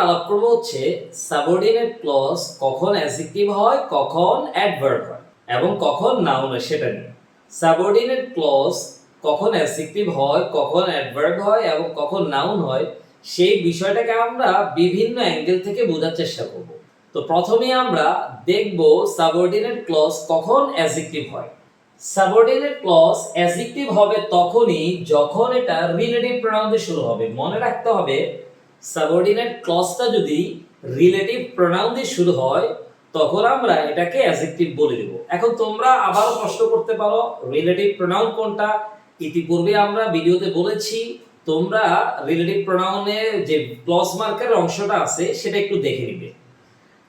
আলাপ করব হচ্ছে সাবঅর্ডিনেট ক্লজ কখন অ্যাডজেক্টিভ হয়, কখন অ্যাডভার্ব হয় এবং কখন নাউন হয় সেটা নিয়ে। সাবঅর্ডিনেট ক্লজ কখন অ্যাডজেক্টিভ হয়, কখন অ্যাডভার্ব হয় এবং কখন নাউন হয় সেই বিষয়টাকে আমরা বিভিন্ন অ্যাঙ্গেল থেকে বোঝার চেষ্টা করব। তো প্রথমে আমরা দেখব সাবঅর্ডিনেট ক্লজ কখন অ্যাডজেক্টিভ হয়। সাবঅর্ডিনেট ক্লজ অ্যাডজেক্টিভ হবে তখনই যখন এটা রিলেটিভ প্রোনাউন দিয়ে শুরু হবে। মনে রাখতে হবে সাবঅর্ডিনেট ক্লজটা যদি রিলেটিভ প্রোনাউন দিয়ে শুরু হয় তখন আমরা এটাকে অ্যাডজেক্টিভ বলে দেব। এখন তোমরা আবারও প্রশ্ন করতে পারো রিলেটিভ প্রোনাউন কোনটা? ইতিপূর্বে আমরা ভিডিওতে বলেছি, তোমরা রিলেটিভ প্রোনাউনের যে ক্লজ মার্কের অংশটা আছে সেটা একটু দেখে নিবে।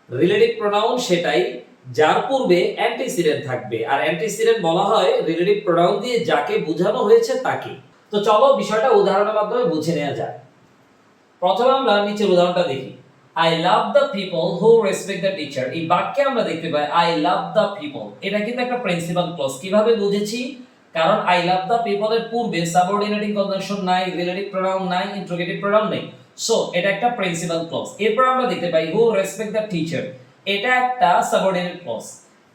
রিলেটিভ প্রোনাউন সেটাই যার পূর্বে অ্যান্টিসিডেন্ট থাকবে, আর অ্যান্টিসিডেন্ট বলা হয় রিলেটিভ প্রোনাউন দিয়ে যাকে বোঝানো হয়েছে তাকে। তো চলো বিষয়টা উদাহরণের মাধ্যমে বুঝে নেওয়া যায়। প্রথমে আমরা নিচের উদাহরণটা দেখি। I love the people who respect the teacher. এই বাক্যে আমরা দেখতে পাই আই লাভ দ্য পিপল, এটা কিন্তু একটা প্রিন্সিপাল ক্লজ। কিভাবে বুঝেছি? কারণ আই লাভ দ্য পিপল এর পূর্বে সাবঅর্ডিনেটিং কনজাংশন নাই, রিলেটিভ প্রোনাউন নাই, ইন্টারোগেটিভ প্রোনাউন নেই। সো এটা একটা প্রিন্সিপাল ক্লজ। এরপর আমরা দেখতে পাই হু রেসপেক্ট দ্য টিচার, এটা একটা সাবঅর্ডিনেট ক্লজ।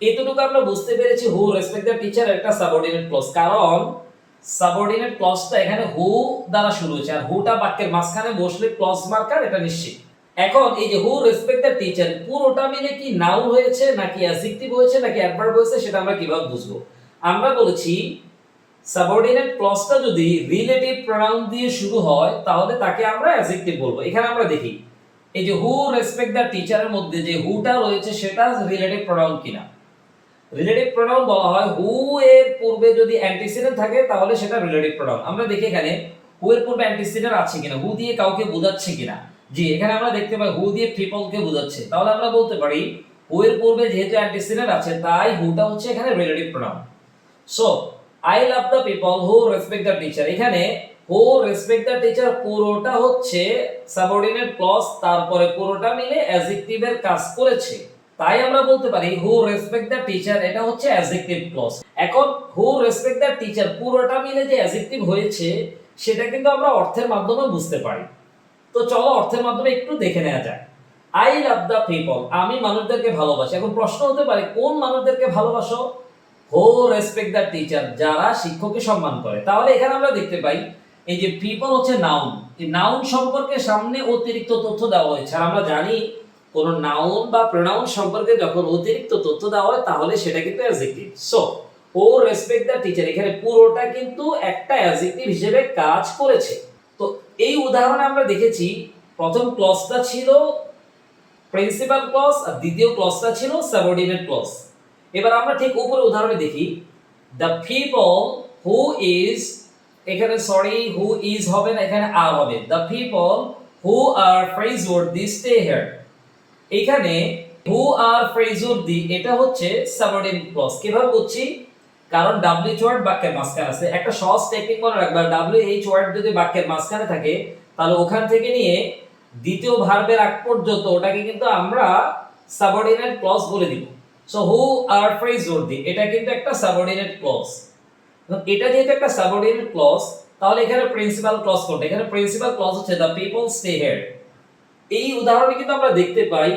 এতটুকু আমরা বুঝতে পেরেছি হু রেসপেক্ট দ্য টিচার একটা সাবঅর্ডিনেট ক্লজ, কারণ সাবঅর্ডিনেট ক্লজটা এখানে হু দ্বারা শুরু হয়েছে, আর হুটা বাক্যের মাঝখানে বসলে ক্লজ মার্কার, এটা নিশ্চিত। এখন এই যে হু রেসপেক্ট দ্য টিচার পুরোটা মিলে কি নাউন হয়েছে নাকি অ্যাডজেক্টিভ হয়েছে নাকি অ্যাডভার্ব হয়েছে সেটা আমরা কিভাবে বুঝবো? আমরা বলেছি সাবঅর্ডিনেট ক্লজটা যদি রিলেটিভ প্রোনাউন দিয়ে শুরু হয় তাহলে তাকে আমরা অ্যাডজেক্টিভ বলবো। এখানে আমরা দেখি এই যে হু রেসপেক্ট দ্য টিচারের মধ্যে যে হুটা রয়েছে সেটা রিলেটিভ প্রোনাউন কিনা। রিলেটিভ প্রোনাউন বলা হয় হু এর পূর্বে যদি অ্যান্টিসিডেন্ট থাকে তাহলে সেটা রিলেটিভ প্রোনাউন। আমরা দেখি এখানে হু এর পূর্বে অ্যান্টিসিডেন্ট আছে কিনা, হু দিয়ে কাউকে বোঝাচ্ছে কিনা। জি, এখানে আমরা দেখতে পাই হু দিয়ে পিপলকে বোঝাচ্ছে। তাহলে আমরা বলতে পারি হু এর পূর্বে যেহেতু অ্যান্টিসিডেন্ট আছে তাই হুটা হচ্ছে এখানে relative pronoun. So I love the people who respect the teacher, এখানে হু রেসপেক্ট দ্য টিচার পুরোটা হচ্ছে সাবঅর্ডিনেট ক্লজ, তারপরে পুরোটা মিলে অ্যাডজেক্টিভের কাজ করেছে। তাই আমরা বলতে পারি হু রেসপেক্ট দ্য টিচার এটা হচ্ছে অ্যাডজেক্টিভ ক্লজ। এখন হু রেসপেক্ট দ্য টিচার পুরোটা মিলে যে অ্যাডজেক্টিভ হয়েছে সেটা কিন্তু আমরা অর্থের মাধ্যমে বুঝতে পারি। তো চলো অর্থের মাধ্যমে একটু দেখে নেওয়া যায়। আই লাভ দ্য পিপল, আমি মানুষদেরকে ভালোবাসি। এখন প্রশ্ন হতে পারে কোন মানুষদেরকে ভালোবাসো? হু রেসপেক্ট দ্য টিচার, যারা শিক্ষককে সম্মান করে। তাহলে এখানে আমরা দেখতে পাই এই যে পিপল হচ্ছে নাউন, এই নাউন সম্পর্কে সামনে অতিরিক্ত তথ্য দেওয়া হয়েছে। আর আমরা জানি কোন নাউন বা প্রোনাউন সম্পর্কে যখন অতিরিক্ত তথ্য দেওয়া হয় তাহলে সেটা কিন্তু adjective. So who respect the teacher এখানে পুরোটা কিন্তু একটা অ্যাডজেক্টিভ হিসেবে কাজ করেছে। তো এই উদাহরণে আমরা দেখেছি প্রথম ক্লজটা ছিল প্রিন্সিপাল ক্লজ আর দ্বিতীয় ক্লজটা ছিল সাবঅর্ডিনেট ক্লজ। এবার আমরা ঠিক উপরে উদাহরণে দেখি দ্য পিপল হু ইজ, এখানে সরি হু ইজ হবে না, এখানে আর হবে। The people who are praiseworthy stay here, এখানে হু আর প্রেইজওয়ার্দি এটা হচ্ছে সাবঅর্ডিনেট ক্লজ। কিভাবে বুঝছি? কারণ WH ওয়ার্ড বাক্যের মাঝখানে আছে। একটা সহজ টেকনিক মনে রাখবা, WH ওয়ার্ড যদি বাক্যের মাঝখানে থাকে তাহলে ওখান থেকে নিয়ে দ্বিতীয় ভার্বের আগ পর্যন্ত ওটাকে কিন্তু আমরা সাবঅর্ডিনেট ক্লজ বলে দিব। সো হু আর প্রেইজওয়ার্দি এটা কিন্তু একটা সাবঅর্ডিনেট ক্লজ। এটা যেহেতু একটা সাবঅর্ডিনেট ক্লজ তাহলে এখানে প্রিন্সিপাল ক্লজ কোনটা? এখানে প্রিন্সিপাল ক্লজ হচ্ছে দ্য পিপল স্টে হিয়ার। এই উদাহরণে কিন্তু আমরা দেখতে পাই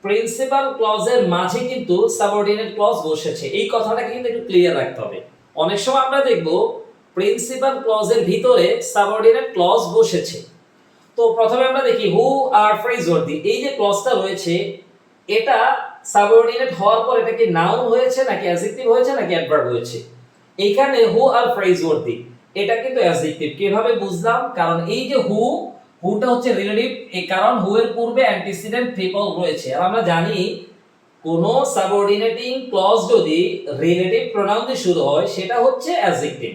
প্রিন্সিপাল ক্লজের মাঝে কিন্তু সাবঅর্ডিনেট ক্লজ বসেছে। এই কথাটাকে কিন্তু একটু ক্লিয়ার রাখতে হবে। অনেক সময় আমরা দেখব প্রিন্সিপাল ক্লজের ভিতরে সাবঅর্ডিনেট ক্লজ বসেছে। তো প্রথমে আমরা দেখি হু আর প্রেইজওয়ার্দি, এই যে ক্লজটা রয়েছে এটা সাবঅর্ডিনেট হওয়ার পর এটা কি নাউন হয়েছে নাকি অ্যাডজেক্টিভ হয়েছে নাকি অ্যাডভার্ব হয়েছে? এখানে হু আর প্রেইজওয়ার্দি এটা কিন্তু অ্যাডজেক্টিভ। কিভাবে বুঝলাম? কারণ এই যে হুটা হচ্ছে রিলেটিভ, এই কারণ হু এর পূর্বে অ্যান্টিসিডেন্ট পিপল রয়েছে। আর আমরা জানি কোন সাবঅর্ডিনেটিং ক্লজ যদি রিলেটিভ প্রোনাউন দিয়ে শুরু হয় সেটা হচ্ছে অ্যাডজেক্টিভ।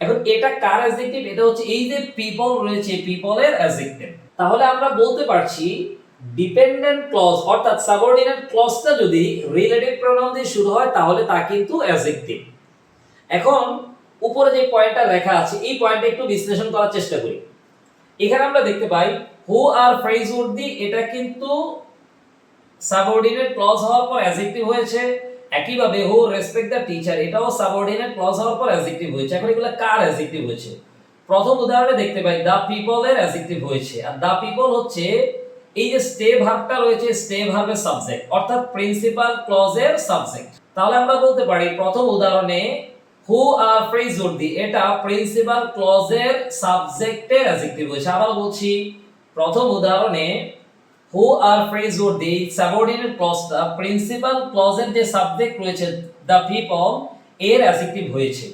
এখন এটা কার অ্যাডজেক্টিভ? এটা হচ্ছে এই যে পিপল রয়েছে পিপলের অ্যাডজেক্টিভ। তাহলে আমরা বলতে পারছি ডিপেন্ডেন্ট ক্লজ অর্থাৎ সাবঅর্ডিনেট ক্লজটা যদি রিলেটিভ প্রোনাউন দিয়ে শুরু হয় তাহলে তা কিন্তু অ্যাডজেক্টিভ। এখন উপরে যে পয়েন্টটা লেখা আছে এই পয়েন্টটা একটু বিশ্লেষণ করার চেষ্টা করি। এখানে আমরা দেখতে পাই হু আর প্রেইজওয়ার্দি এটা কিন্তু সাবঅর্ডিনেট ক্লজ হওয়ার পর অ্যাডজেক্টিভ হয়েছে। একইভাবে হু রেসপেক্ট দ্য টিচার এটাও সাবঅর্ডিনেট ক্লজ হওয়ার পর অ্যাডজেক্টিভ হয়েছে। এখন এগুলা কার অ্যাডজেক্টিভ হয়েছে? প্রথম উদাহরণে দেখতে পাই দা পিপল এর অ্যাডজেক্টিভ হয়েছে, আর দা পিপল হচ্ছে এই যে স্টে ভার্বটা রয়েছে, স্টে ভার্বের সাবজেক্ট অর্থাৎ প্রিন্সিপাল ক্লজের সাবজেক্ট। তাহলে আমরা বলতে পারি প্রথম উদাহরণে হু আর ফ্রেজওয়ার্দি এটা প্রিন্সিপাল ক্লজের সাবজেক্টের অ্যাডজেক্টিভ হয়েছে। আবার বলছি, প্রথম উদাহরণে হু আর ফ্রেজওয়ার্দি সাবঅর্ডিনেট ক্লজটা প্রিন্সিপাল ক্লজের যে সাবজেক্ট রয়েছে দ্য পিপল এর অ্যাডজেক্টিভ হয়েছে।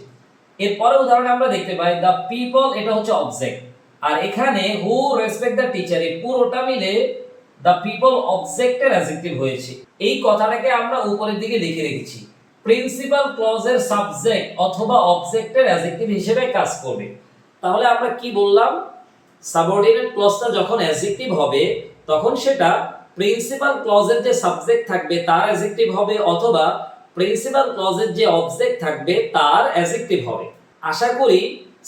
এরপরে উদাহরণে আমরা দেখতে পাই দ্য পিপল এটা হচ্ছে অবজেক্ট, আর এখানে হু রেসপেক্ট দ্য টিচার এই পুরোটা মিলে দ্য পিপল অবজেক্টের অ্যাডজেক্টিভ হয়েছে। এই কথাটাকে আমরা উপরের দিকে লিখে রেখেছি, প্রিন্সিপাল ক্লজের সাবজেক্ট অথবা অবজেক্টের অ্যাডজেক্টিভ হিসেবে কাজ করবে। তাহলে আমরা কি বললাম, সাবঅর্ডিনেট ক্লজটা যখন অ্যাডজেক্টিভ হবে তখন সেটা প্রিন্সিপাল ক্লজের যে সাবজেক্ট থাকবে তার অ্যাডজেক্টিভ হবে অথবা প্রিন্সিপাল ক্লজের যে অবজেক্ট থাকবে তার অ্যাডজেক্টিভ হবে। আশা করি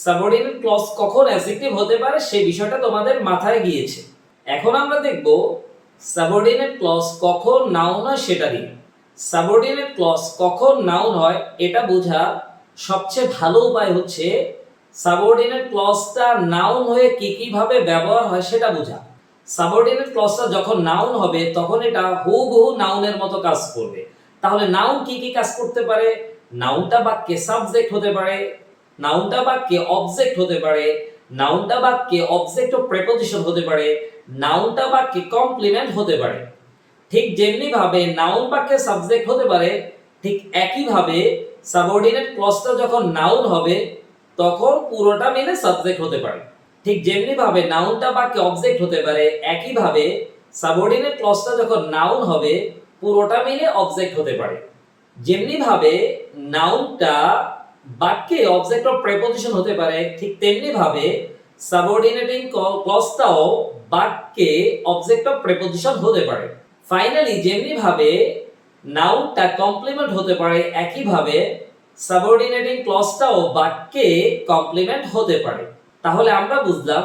সাবঅর্ডিনেট ক্লজ কখন অ্যাডজেক্টিভ হতে পারে সেই বিষয়টা তোমাদের মাথায় গিয়েছে। এখন আমরা দেখব সাবঅর্ডিনেট ক্লজ কখন নাউন হয় সেটা দিয়ে। সাবঅর্ডিনেট ক্লজ কখন নাউন হয় এটা বোঝার সবচেয়ে ভালো উপায় হচ্ছে সাবঅর্ডিনেট ক্লজটা নাউন হয়ে কি কি ভাবে ব্যবহার হয় সেটা বোঝা। সাবঅর্ডিনেট ক্লজটা যখন নাউন হবে তখন এটা হুবহু নাউনের মতো কাজ করবে। তাহলে নাউন কি কি কাজ করতে পারে, নাউনটা বাক্যে সাবজেক্ট হতে পারে, নাউনটা বাক্যে অবজেক্ট হতে পারে, নাউনটা বাক্যে অবজেক্ট ও প্রিপোজিশন হতে পারে, নাউনটা বাক্যে কমপ্লিমেন্ট হতে পারে। ঠিক যেমনি ভাবে নাউন বাক্যে সাবজেক্ট হতে পারে, ঠিক একই ভাবে সাবঅর্ডিনেট ক্লজটা যখন নাউন হবে তখন পুরোটা মিলে সাবজেক্ট হতে পারে। ঠিক যেমনি ভাবে নাউনটা বাক্যে অবজেক্ট হতে পারে, একই ভাবে সাবঅর্ডিনেট ক্লজটা যখন নাউন হবে পুরোটা মিলে অবজেক্ট হতে পারে। যেমনি ভাবে নাউনটা বাক্যে অবজেক্ট অফ প্রিপোজিশন হতে পারে, ঠিক তেমনি ভাবে সাবঅর্ডিনেটিং ক্লজটাও বাক্যে অবজেক্ট অফ প্রিপোজিশন হতে পারে। ফাইনালি যেমনি ভাবে নাউনটা কমপ্লিমেন্ট হতে পারে, একই ভাবে সাবঅর্ডিনেটিং ক্লজটাও বাক্যে কমপ্লিমেন্ট হতে পারে। তাহলে আমরা বুঝলাম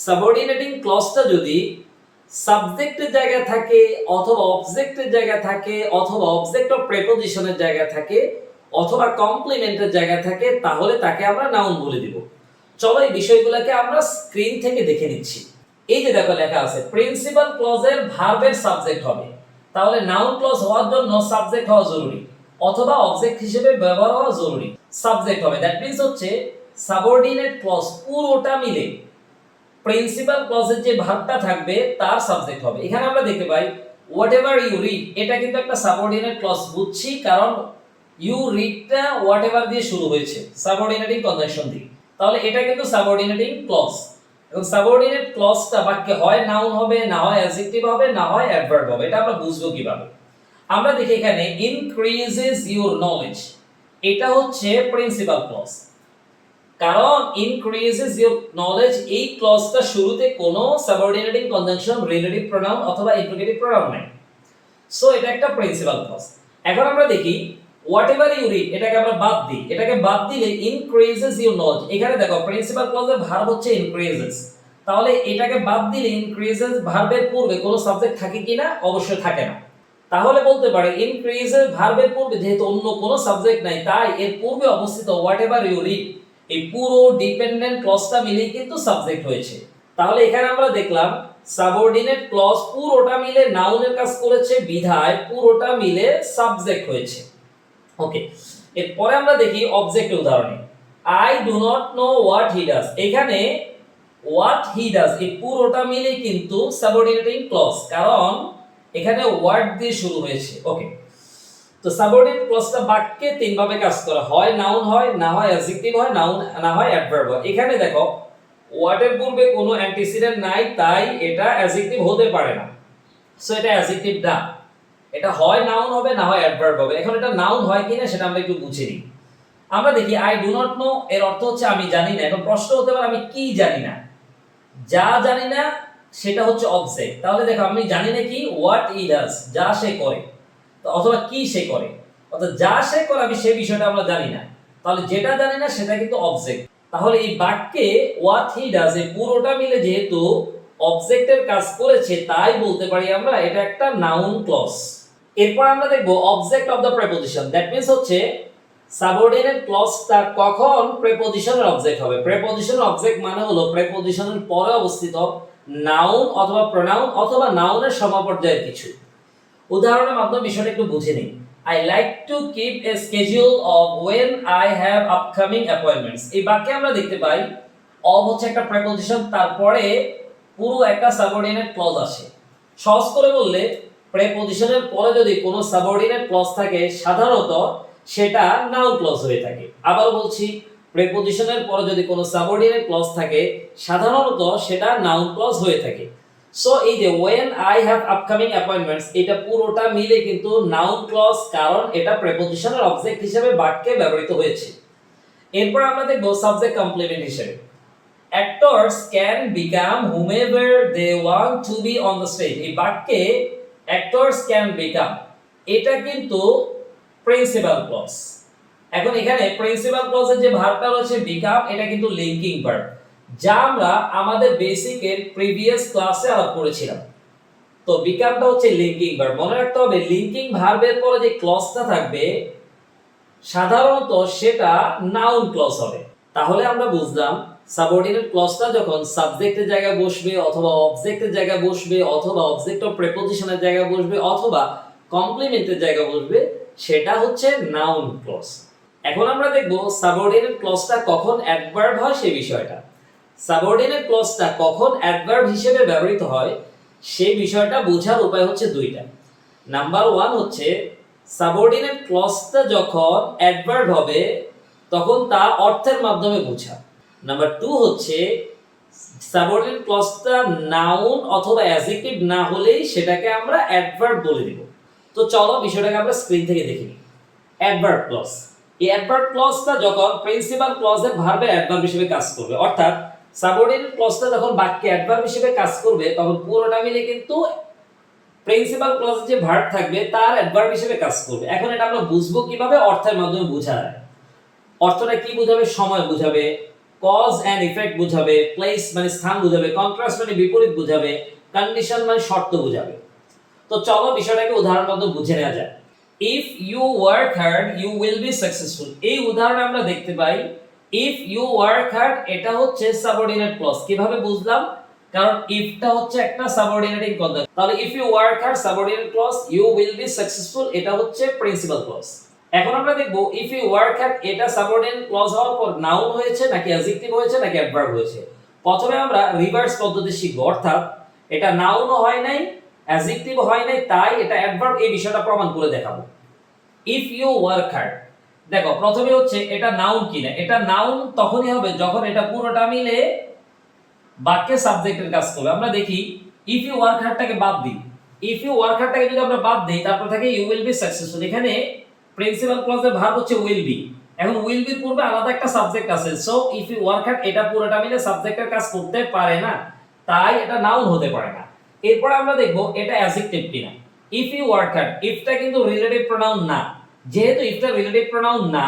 সাবঅর্ডিনেটিং ক্লজটা যদি সাবজেক্টের জায়গায় থাকে অথবা অবজেক্টের জায়গায় থাকে অথবা অবজেক্ট অফ প্রিপোজিশনের জায়গায় থাকে অথবা কমপ্লিমেন্টের জায়গায় থাকে তাহলে তাকে আমরা নাউন বলে দিব। চলো এই বিষয়গুলোকে আমরা স্ক্রিন থেকে দেখে নিচ্ছি। এই যে দেখো লেখা আছে প্রিন্সিপাল ক্লজের ভার্বের সাবজেক্ট হবে, তাহলে নাউন ক্লজ হওয়ার জন্য সাবজেক্ট হওয়া জরুরি অথবা অবজেক্ট হিসেবে ব্যবহার হওয়া জরুরি। সাবজেক্ট হবে, দ্যাট মিন্স হচ্ছে সাবঅর্ডিনেট ক্লজ পুরোটা মিলে প্রিন্সিপাল ক্লজের যে ভার্বটা থাকবে তার সাবজেক্ট হবে। এখানে আমরা দেখতে পাই হোয়াটএভার ইউ রিড এটা কিন্তু একটা সাবঅর্ডিনেট ক্লজ বুঝছি, কারণ ইউ রিডটা হোয়াটএভার দিয়ে শুরু হয়েছে সাবঅর্ডিনেটিং কনজাংশন দিয়ে, তাহলে এটা কিন্তু সাবঅর্ডিনেটিং ক্লজ। এবং সাবঅর্ডিনেট ক্লজটা বাক্যে হয় নাউন হবে, না হয় অ্যাডজেক্টিভ হবে, না হয় অ্যাডভার্ব হবে। এটা আমরা বুঝবো কিভাবে? আমরা দেখি এখানে ইনক্রিজেস ইউর নলেজ এটা হচ্ছে প্রিন্সিপাল ক্লজ, কারণ ইনক্রিজেস ইউর নলেজ এই ক্লজটা শুরুতে কোনো সাবঅর্ডিনেটিং কনজাংশন, রিলেটিভ প্রোনাউন অথবা ইন্টিগ্রেটিভ প্রোনাউন নাই, সো এটা একটা প্রিন্সিপাল ক্লজ। এখন আমরা দেখি হোয়াটএভার ইউ রিড এটাকে আমরা বাদ দিই, এটাকে বাদ দিলে ইনক্রিজেস ইউর নলেজ, এখানে দেখো প্রিন্সিপাল ক্লজের ভার্ব হচ্ছে ইনক্রিজেস, তাহলে এটাকে বাদ দিলে ইনক্রিজেস ভার্বের পূর্বে কোনো সাবজেক্ট থাকে কিনা? অবশ্যই থাকে না। তাহলে বলতে পারে ইনক্রিজেস ভার্বের পূর্বে যেহেতু অন্য কোনো সাবজেক্ট নাই, তাই এর পূর্বে অবস্থিত হোয়াটএভার ইউ রিড এই পুরো ডিপেন্ডেন্ট ক্লজটা মিলেই কিন্তু সাবজেক্ট হয়েছে। তাহলে এখানে আমরা দেখলাম সাবঅর্ডিনেট ক্লজ পুরোটা মিলে নাউনের কাজ করেছে, বিধায় পুরোটা মিলে সাবজেক্ট হয়েছে। ওকে, এরপরে আমরা দেখি অবজেক্টের উদাহরণে I do not know what he does. এখানে হোয়াট হি ডাজ এই পুরোটা মিলে কিন্তু সাবঅর্ডিনেটিং ক্লজ, কারণ এখানে ওয়ার্ড দিয়ে শুরু হয়েছে। ওকে, তো সাবঅর্ডিনেট ক্লজটা বাক্যে তিন ভাবে কাজ করে, হয় নাউন হয়, না হয় অ্যাডজেক্টিভ হয়, নাউন না হয় অ্যাডভার্ব হয়। এখানে দেখো ওয়ার্ডের পূর্বে কোনো অ্যান্টিসিডেন্ট নাই, তাই এটা অ্যাডজেক্টিভ হতে পারে না, সো এটা অ্যাডজেক্টিভ না, এটা হয় নাউন হবে, না হয় অ্যাডভার্ব হবে। এখন এটা নাউন হয় কিনা সেটা আমরা একটু বুঝে নিই। আমরা দেখি আই ডু নট নো এর অর্থ হচ্ছে আমি জানি না। এখন প্রশ্ন হতে পারে আমি কি জানি না? যা জানি না সেটা হচ্ছে অবজেক্ট। তাহলে দেখো আমি জানি না কি, হোয়াট হি ডাজ যা সে করে, তো অথবা কি সে করে, অর্থাৎ যা সে করে আমি সেই বিষয়টা আমরা জানি না, তাহলে যেটা জানি না সেটা কিন্তু অবজেক্ট। তাহলে এই বাক্যে হোয়াট হি ডাজ এই পুরোটা মিলে যেহেতু অবজেক্টের কাজ করেছে, তাই বলতে পারি আমরা এটা একটা নাউন ক্লজ। এরপর আমরা দেখব object of the preposition, that means হচ্ছে সাবঅর্ডিনেট ক্লজটা কখন প্রিপোজিশনের অবজেক্ট হবে। প্রিপোজিশনের অবজেক্ট মানে হলো প্রিপোজিশনের পরে অবস্থিত নাউন অথবা প্রোনাউন অথবা নাউনের সমপর্যায়ের কিছু। উদাহরণের মাধ্যমে বিষয়টা একটু বুঝে নিই। I like to keep a schedule of when I have upcoming appointments. এই বাক্যে আমরা দেখতে পাই of হচ্ছে একটা প্রিপোজিশন, তারপরে পুরো একটা সাবঅর্ডিনেট ক্লজ আসে। সহজ করে বললে প্রিপোজিশনের পরে যদি কোনো সাবঅর্ডিনেট ক্লজ থাকে সাধারণত সেটা নাউন ক্লজ হয়ে থাকে। আবার বলছি, প্রিপোজিশনের পরে যদি কোনো সাবঅর্ডিনেট ক্লজ থাকে সাধারণত সেটা নাউন ক্লজ হয়ে থাকে। সো এই যে when I have upcoming appointments, এটা পুরোটা মিলে কিন্তু নাউন ক্লজ, কারণ এটা প্রিপোজিশনের অবজেক্ট হিসেবে বাক্যে ব্যবহৃত হয়েছে। এরপর আমরা দেখব সাবজেক্ট কমপ্লিমেন্ট হিসেবে। Actors can become whomever they want to be on the stage. এই বাক্যে actors can become এটা কিন্তু প্রিন্সিপাল ক্লজ। এখন এখানে প্রিন্সিপাল ক্লজের যে ভার্বটা রয়েছে become, এটা কিন্তু লিংকিং ভার্ব, যা আমরা আমাদের বেসিকের প্রিভিয়াস ক্লাসে আলাপ করেছিলাম। তো বিকামটা হচ্ছে লিংকিং ভার্ব। মনে রাখতে হবে লিংকিং ভার্বের পরে যে ক্লজটা থাকবে সাধারণত সেটা নাউন ক্লজ হবে। তাহলে আমরা বুঝলাম সাবঅর্ডিনেট ক্লজটা যখন সাবজেক্টের জায়গায় বসবে অথবা অবজেক্টের জায়গায় বসবে অথবা অবজেক্ট অফ প্রিপোজিশনের জায়গায় বসবে অথবা কমপ্লিমেন্টের জায়গায় বসবে সেটা হচ্ছে নাউন ক্লজ। এখন আমরা দেখব সাবঅর্ডিনেট ক্লজটা কখন অ্যাডভার্ব হয় সেই বিষয়টা। সাবঅর্ডিনেট ক্লজটা কখন অ্যাডভার্ব হিসেবে ব্যবহৃত হয় সেই বিষয়টা বোঝার উপায় হচ্ছে দুইটা। নাম্বার 1 হচ্ছে সাবঅর্ডিনেট ক্লজটা যখন অ্যাডভার্ব হবে তখন তা অর্থের মাধ্যমে বোঝা। নাম্বার 2 হচ্ছে সাবঅর্ডিনেট ক্লজটা নাউন অথবা অ্যাডজেক্টিভ না হলেই সেটাকে আমরা অ্যাডভার্ব বলে দেব। তো চলো বিষয়টাকে আমরা স্ক্রিন থেকে দেখে নিই। অ্যাডভার্ব ক্লজ, এই অ্যাডভার্ব ক্লজটা যখন প্রিন্সিপাল ক্লজের ভার্বের অ্যাডভার্ব হিসেবে কাজ করবে, অর্থাৎ সাবঅর্ডিনেট ক্লজটা যখন বাক্যে অ্যাডভার্ব হিসেবে কাজ করবে তখন পুরোটা মিলে কিন্তু প্রিন্সিপাল ক্লজের যে ভার্ব থাকবে তার অ্যাডভার্ব হিসেবে কাজ করবে। এখন এটা আমরা বুঝবো কিভাবে? অর্থের মাধ্যমে বোঝা যায়। অর্থটা কি বোঝাবে? সময় বোঝাবে, কজ এন্ড ইফেক্ট বোঝাবে, প্লেস মানে স্থান বোঝাবে, কন্ট্রাস্ট মানে বিপরীত বোঝাবে, কন্ডিশন মানে শর্ত বোঝাবে। তো চলো বিষয়টাকে উদাহরণ মতো বুঝে নেওয়া যায়। If you work hard you will be successful. এই উদাহরণে আমরা দেখতে পাই ইফ ইউ ওয়ার্ক হার্ড এটা হচ্ছে সাবঅর্ডিনেট ক্লজ। কিভাবে বুঝলাম? কারণ ইফটা হচ্ছে একটা সাবঅর্ডিনেটিং কন্ডিশন। তাহলে if you work hard subordinate clause, you will be successful এটা হচ্ছে প্রিন্সিপাল ক্লজ। এখন আমরা দেখব ইফ ইউ ওয়ার্ক হার্ড এটা সাবঅর্ডিনেট ক্লজ হওয়ার পর নাউন হয়েছে নাকি অ্যাডজেক্টিভ হয়েছে নাকি অ্যাডভার্ব হয়েছে। প্রথমে আমরা রিভার্স পদ্ধতি শিখব, অর্থাৎ এটা নাউনও হয় নাই অ্যাডজেক্টিভ হয় নাই, তাই এটা অ্যাডভার্ব, এই বিষয়টা প্রমাণ করে দেখাবো। ইফ ইউ ওয়ার্ক হার্ড, দেখো প্রথমে হচ্ছে এটা নাউন কিনা। এটা নাউন তখনই হবে যখন এটা পুরোটা মিলে বাক্যে সাবজেক্টের কাজ করবে। আমরা দেখি ইফ ইউ ওয়ার্ক হার্ডটাকে বাদ দিই। ইফ ইউ ওয়ার্ক হার্ডটাকে যদি আমরা বাদ দিই তারপর থাকে ইউ উইল বি সাকসেসফুল। এখানে প্রিন্সিপাল ক্লজের ভার্ব হচ্ছে উইল বি। এখন উইল বির পূর্বে আলাদা একটা সাবজেক্ট আছে, so if you work hard এটা পুরোটা মিলে সাবজেক্টের কাজ করতে পারে না, তাই এটা নাউন হতে পারে না। এরপর আমরা দেখব এটা অ্যাডজেক্টিভ কিনা। ইফ ইউ ওয়ার্ক হার্ড ইফটা কিন্তু রিলেটিভ প্রোনাউন না, যেহেতু ইফটা রিলেটিভ প্রোনাউন না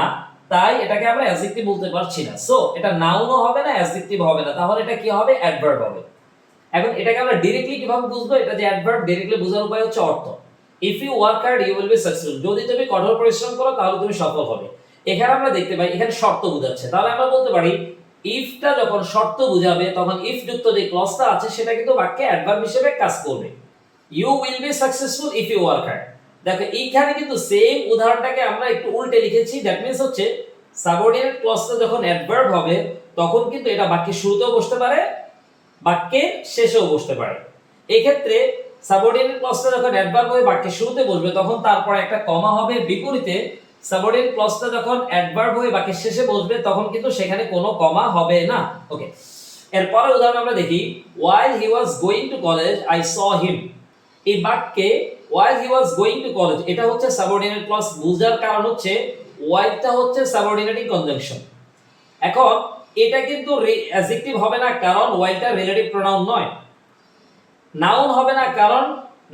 তাই এটাকে আমরা অ্যাডজেক্টিভ বলতে পারছি না, সো এটা নাউনও হবে না অ্যাডজেক্টিভ হবে না, তাহলে এটা কি হবে? অ্যাডভার্ব হবে। এখন এটাকে আমরা ডাইরেক্টলি কিভাবে বুঝবো? এটা যে অ্যাডভার্ব ডাইরেক্টলি বোঝার উপায় হচ্ছে অর্থ। If you work hard you will be successful, যদি তুমি কঠোর পরিশ্রম করো তাহলে তুমি সফল হবে। এখানে আমরা দেখতে পাই এখানে শর্ত বোঝাচ্ছে, তাহলে আমরা বলতে পারি ইফটা যখন শর্ত বোঝাবে তখন ইফ যুক্ত যে ক্লজটা আছে সেটা কিন্তু বাক্যে অ্যাডভার্ব হিসেবে কাজ করবে। You will be successful if you work hard. দেখো এইখানে কিন্তু সেম উদাহরণটাকে আমরা একটু উল্টে লিখেছি। দ্যাট মিন্স হচ্ছে সাবঅর্ডিনেট ক্লজটা যখন অ্যাডভার্ব হবে তখন কিন্তু এটা বাক্যের শুরুতেও বসতে পারে বাক্যের শেষেও বসতে পারে। এই ক্ষেত্রে সাবঅর্ডিনেট ক্লজটা যখন অ্যাডভার্ব হয়ে বাক্যের শুরুতে বসবে তখন তারপর একটা কমা হবে, বিপরীতে সাবঅর্ডিনেট ক্লজটা যখন অ্যাডভার্ব হয়ে বাক্যের শেষে বসবে তখন কিন্তু সেখানে কোনো কমা হবে না। ওকে, এরপরে উদাহরণ আমরা দেখি while he was going to college I saw him। এই বাক্যে while he was going to college এটা হচ্ছে সাবঅর্ডিনেট ক্লজ। বুঝার কারণ হচ্ছে whileটা হচ্ছে সাবঅর্ডিনেটিং কনজাংশন। এখন এটা কিন্তু অ্যাডজেক্টিভ হবে না কারণ whileটা রিলেটিভ প্রোনাউন নয়। নাউন হবে না কারণ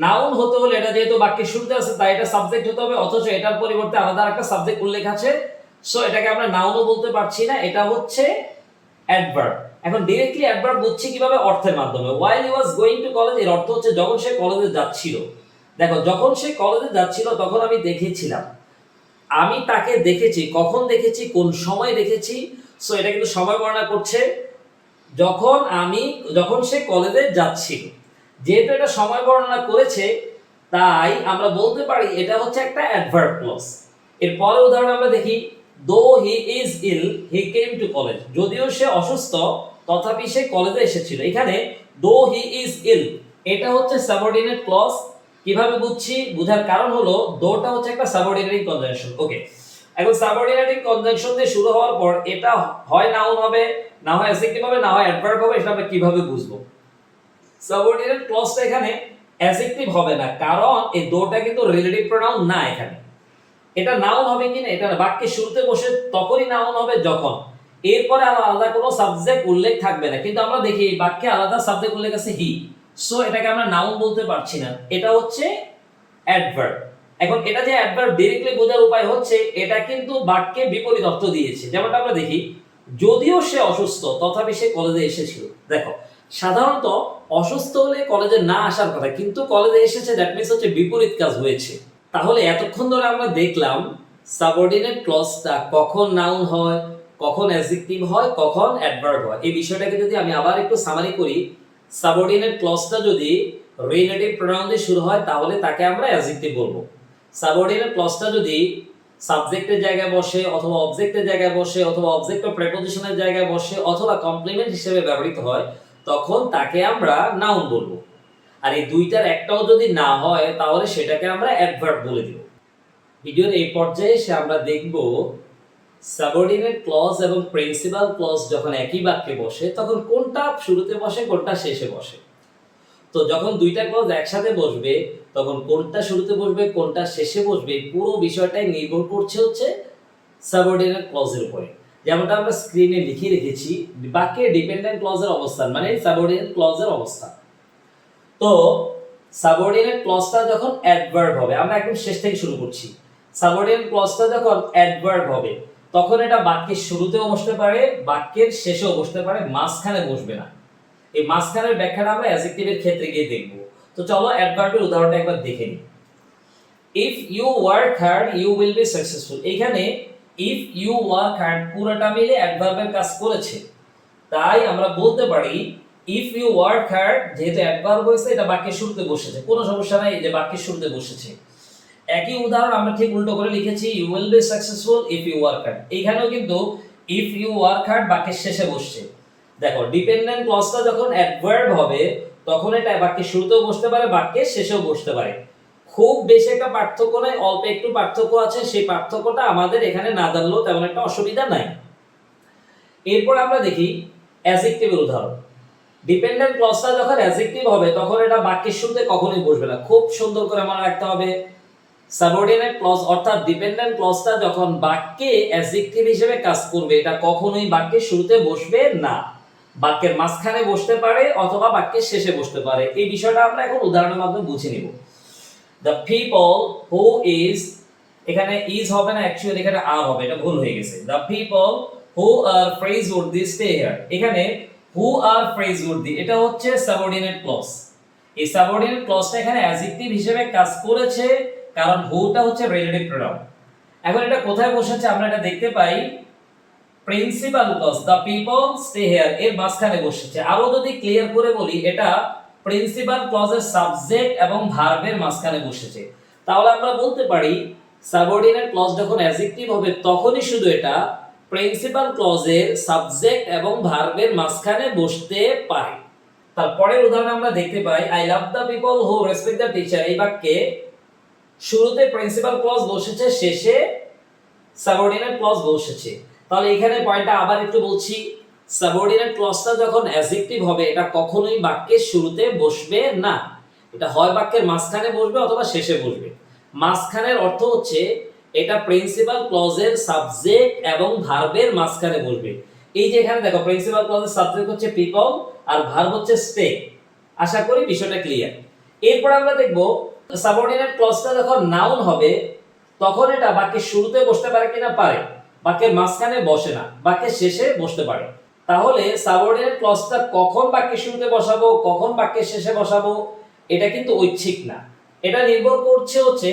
নাউন হতে হলে এটা যেহেতু বাক্যের শুরুতে আছে তাই এটা সাবজেক্ট হতে হবে, অথচ এটার পরিবর্তে আলাদা একটা সাবজেক্ট উল্লেখ আছে, সো এটাকে আমরা নাউনও বলতে পারছি না, এটা হচ্ছে অ্যাডভার্ব। এখন ডাইরেক্টলি অ্যাডভার্ব বুঝছি কিভাবে? অর্থের মাধ্যমে। while he was going to college এর অর্থ হচ্ছে যখন সে কলেজে যাচ্ছিল। দেখো যখন সে কলেজে যাচ্ছিল তখন আমি দেখেছিলাম, আমি তাকে দেখেছি, কখন দেখেছি, কোন সময় দেখেছি, সো এটা কিন্তু সময় বর্ণনা করছে। যখন সে কলেজে যাচ্ছিল, যেহেতু এটা সময় বর্ণনা করেছে তাই আমরা বলতে পারি এটা হচ্ছে একটা অ্যাডভার্ব ক্লজ। এর পরের উদাহরণ আমরা দেখি, though he is ill he came to college, যদিও সে অসুস্থ তথাপি সে কলেজে এসেছিল। এখানে দো হি ইজ ইল এটা হচ্ছে সাবঅর্ডিনেট ক্লজ। কিভাবে বুঝছি? বুঝার কারণ হলো দোটা হচ্ছে একটা সাবঅর্ডিনেটিং কনজাংশন। ওকে, এখন সাবঅর্ডিনেটিং কনজাংশন দিয়ে শুরু হওয়ার পর এটা হয় নাউন হবে, না হয় অ্যাডজেক্টিভ হবে, না হয় অ্যাডভার্ব হবে। এটা আমরা কিভাবে বুঝবো? সাবঅর্ডিনেট ক্লজটা এখানে অ্যাডজেক্টিভ হবে না, কারণ এই দোটা কিন্তু রিলেটিভ প্রোনাউন না। এখানে এটা নাউন হবে কিনা, এটা বাক্যের শুরুতে বসে তখনই নাউন হবে যখন এরপরে আলাদা কোনো সাবজেক্ট উল্লেখ থাকবে না। কিন্তু আমরা দেখি এই বাক্যে আলাদা সাবজেক্ট উল্লেখ আছে হি, সো এটাকে আমরা নাউন বলতে পারছি না, এটা হচ্ছে অ্যাডভার্ব। এখন এটা যে অ্যাডভার্ব ডাইরেক্টলি বোঝার উপায় হচ্ছে এটা কিন্তু বাক্যে বিপরীত অর্থ দিয়েছে। যেমনটা আমরা দেখি, যদিও সে অসুস্থ তথাপি সে কলেজে এসেছিল। দেখো, সাধারণত অসুস্থ হলে কলেজে না আসার কথা, কিন্তু কলেজে এসেছে, দ্যাট মিন্স হচ্ছে বিপরীত কাজ হয়েছে। তাহলে এতক্ষণ ধরে আমরা দেখলাম সাবঅর্ডিনেট ক্লজটা কখন নাউন হয়, কখন অ্যাডজেক্টিভ হয়, কখন অ্যাডভার্ব হয়। এই বিষয়টাকে যদি আমি আবার একটু সামারি করি, সাবঅর্ডিনেট ক্লজটা যদি রিলেটিভ প্রোনাউন দিয়ে শুরু হয় তাহলে তাকে আমরা অ্যাডজেক্টিভ বলবো। সাবঅর্ডিনেট ক্লজটা যদি সাবজেক্টের জায়গায় বসে, অথবা অবজেক্টের জায়গায় বসে, অথবা অবজেক্ট ও প্রেপোজিশনের জায়গায় বসে, অথবা কমপ্লিমেন্ট হিসেবে ব্যবহৃত হয়, তখন তাকে আমরা নাউন বলবো। আর এই দুইটার একটাও যদি না হয় তাহলে সেটাকে আমরা অ্যাডভার্ব বলে দিব। ভিডিওর এই পর্যায়ে এসে আমরা দেখব সাবঅর্ডিনেট ক্লজ এবং প্রিন্সিপাল ক্লজ যখন একই বাক্যে বসে তখন কোনটা শুরুতে বসে, কোনটা শেষে বসে। তো যখন দুইটা ক্লজ একসাথে বসবে তখন কোনটা শুরুতে বসবে, কোনটা শেষে বসবে, পুরো বিষয়টাই নির্ভর করছে হচ্ছে সাবঅর্ডিনেট ক্লজের উপরে। যেমনটা আমরা স্ক্রিনে লিখে রেখেছি, বাক্যে ডিপেন্ডেন্ট ক্লজের অবস্থান মানে সাবঅর্ডিনেট ক্লজের অবস্থান। তো সাবঅর্ডিনেট ক্লজটা যখন অ্যাডভার্ব হবে, আমরা একদম শেষ থেকে শুরু করছি। সাবঅর্ডিনেট ক্লজটা যখন অ্যাডভার্ব হবে তখন এটা বাক্যের শুরুতেও বসতে পারে, বাক্যের শেষেও বসতে পারে, মাঝখানে বসবে না। এই মাঝখানের ব্যাখ্যাটা আমরা অ্যাডজেক্টিভের ক্ষেত্রে গিয়ে দেখব। তো চলো অ্যাডভার্বের উদাহরণটা একবার দেখে নিই। If you work hard you will be successful. এখানে ইফ ইউ ওয়ার্ক হার্ড পুরোটা মিলে অ্যাডভার্বের কাজ করেছে, তাই আমরা বলতে পারি ইফ ইউ ওয়ার্ক হার্ড, যেহেতু অ্যাডভার্ব হয়েছে এটা বাক্যের শুরুতে বসেছে, কোনো সমস্যা নাই, এই যে বাক্যের শুরুতে বসেছে। একই উদাহরণ আমরা ঠিক উল্টো করে লিখেছি, you will be successful if you work hard. এখানেও কিন্তু ইফ ইউ ওয়ার্ক হার্ড বাক্যের শেষে বসছে। দেখো, ডিপেন্ডেন্ট ক্লজটা যখন অ্যাডভার্ব হবে তখন এটা বাক্যের শুরুতেও বসতে পারে, বাক্যের শেষেও বসতে পারে। খুব বেশি একটা পার্থক্য নাই, অল্প একটু পার্থক্য আছে, সেই পার্থক্যটা আমাদের এখানে না জানলেও তেমন একটা অসুবিধা নাই। এরপর আমরা দেখি অ্যাডজেক্টিভের উদাহরণ। ডিপেন্ডেন্ট ক্লজটা যখন অ্যাডজেক্টিভ হবে তখন এটা বাক্যের শুরুতে কখনোই বসবে না। খুব সুন্দর করে মনে রাখতে হবে, সাবঅর্ডিনেট ক্লজ অর্থাৎ ডিপেন্ডেন্ট ক্লজটা যখন বাক্যে অ্যাডজেক্টিভ হিসেবে কাজ করবে এটা কখনোই বাক্যের শুরুতে বসবে না, বাক্যের মাঝখানে বসতে পারে অথবা বাক্যের শেষে বসতে পারে। এই বিষয়টা আমরা এখন উদাহরণের মাধ্যমে বুঝে নিব। দ্য পিপল হু ইজ, এখানে ইজ হবে না, অ্যাকচুয়ালি এখানে আর হবে, এটা ভুল হয়ে গেছে। The people who are praiseworthy stay here. এখানে হু আর প্রেইজওয়ার্দি এটা হচ্ছে সাবঅর্ডিনেট ক্লজ। এই সাবঅর্ডিনেট ক্লজটা এখানে অ্যাডজেক্টিভ হিসেবে কাজ করেছে কারণ হুটা হচ্ছে রিলেটিভ প্রোনাউন। এখন এটা কোথায় বসেছে আমরা এটা দেখতে পাই, principal clause the people stay here এর মাঝখানে বসেছে। আরো যদি ক্লিয়ার করে বলি, এটা প্রিন্সিপাল ক্লজের সাবজেক্ট এবং ভার্বের মাঝখানে বসেছে। তাহলে আমরা বলতে পারি সাবঅর্ডিনেট ক্লজ যখন অ্যাডজেক্টিভ হবে তখনই শুধু এটা প্রিন্সিপাল ক্লজের সাবজেক্ট এবং ভার্বের মাঝখানে বসতে পারে। তারপরের উদাহরণ আমরা দেখতে পাই, I love the people who respect the teacher. এই বাক্যে শুরুতে প্রিন্সিপাল ক্লজ বসেছে, শেষে সাবঅর্ডিনেট ক্লজ বসেছে। তাহলে এখানে পয়েন্টটা আবার একটু বলছি, সাবঅর্ডিনেট ক্লজটা যখন অ্যাডজেক্টিভ হবে এটা কখনোই বাক্যের শুরুতে বসবে না, এটা হয় বাক্যের মাঝখানে বসবে অথবা শেষে বসবে। মাঝখানের অর্থ হচ্ছে এটা প্রিন্সিপাল ক্লজের সাবজেক্ট এবং ভার্বের মাঝখানে বসবে। এই যে এখানে দেখো, প্রিন্সিপাল ক্লজের সাবজেক্ট হচ্ছে পিপল আর ভার্ব হচ্ছে স্টে। আশা করি বিষয়টা ক্লিয়ার। এরপর আমরা দেখব সাবঅর্ডিনেট ক্লজটা যখন নাউন হবে তখন এটা বাক্যের শুরুতে বসতে পারে কিনা, পারে, বাক্যের মাঝখানে বসে না, বাক্যের শেষে বসতে পারে। তাহলে সাবঅর্ডিনেট ক্লজটা কখন বাক্যের শুরুতে বসাবো, কখন বাক্যের শেষে বসাবো এটা কিন্তু ঐচ্ছিক না, এটা নির্ভর করছে হচ্ছে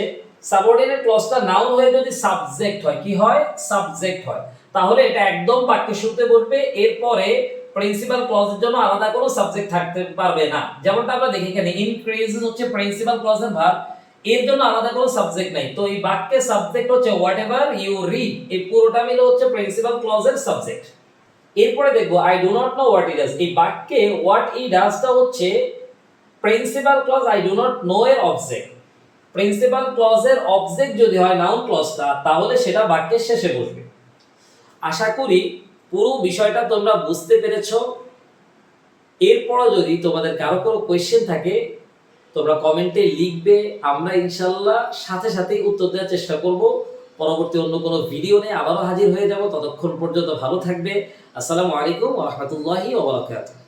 সাবঅর্ডিনেট ক্লজটা নাউন হয়ে যদি সাবজেক্ট হয়, কি হয়, সাবজেক্ট হয়, তাহলে এটা একদম বাক্যের শুরুতে বসবে, এরপরে প্রিন্সিপাল ক্লজের জন্য আলাদা কোনো সাবজেক্ট থাকতে পারবে না। যেমনটা আমরা দেখি এখানে ইনক্রিজেস হচ্ছে প্রিন্সিপাল ক্লজের ভার্ব, এর জন্য আলাদা কোনো সাবজেক্ট নাই। তো এই বাক্যের সাবজেক্ট হচ্ছে হোয়াটএভার ইউ রিড, এই পুরোটা মিলে হচ্ছে প্রিন্সিপাল ক্লজের সাবজেক্ট। এরপরে দেখবো I do not know what he does, এই বাক্যে হোয়াট ই ডাজটা হচ্ছে principal clause I do not know এর অবজেক্ট। প্রিন্সিপাল ক্লজের অবজেক্ট যদি হয় নাউন ক্লজটা, তাহলে সেটা বাক্যের শেষে বসবে। আশা করি পুরো বিষয়টা তোমরা বুঝতে পেরেছো। এরপরও যদি তোমাদের কারো কোনো কোয়েশ্চেন থাকে তোমরা কমেন্টে লিখবে, আমরা ইনশাল্লাহ সাথে সাথেই উত্তর দেওয়ার চেষ্টা করব। পরবর্তী অন্য কোনো ভিডিও নিয়ে আবারও হাজির হয়ে যাব। ততক্ষণ পর্যন্ত ভালো থাকবে। আসসালামু আলাইকুম ওয়া রাহমাতুল্লাহি ওয়া বারাকাতুহু।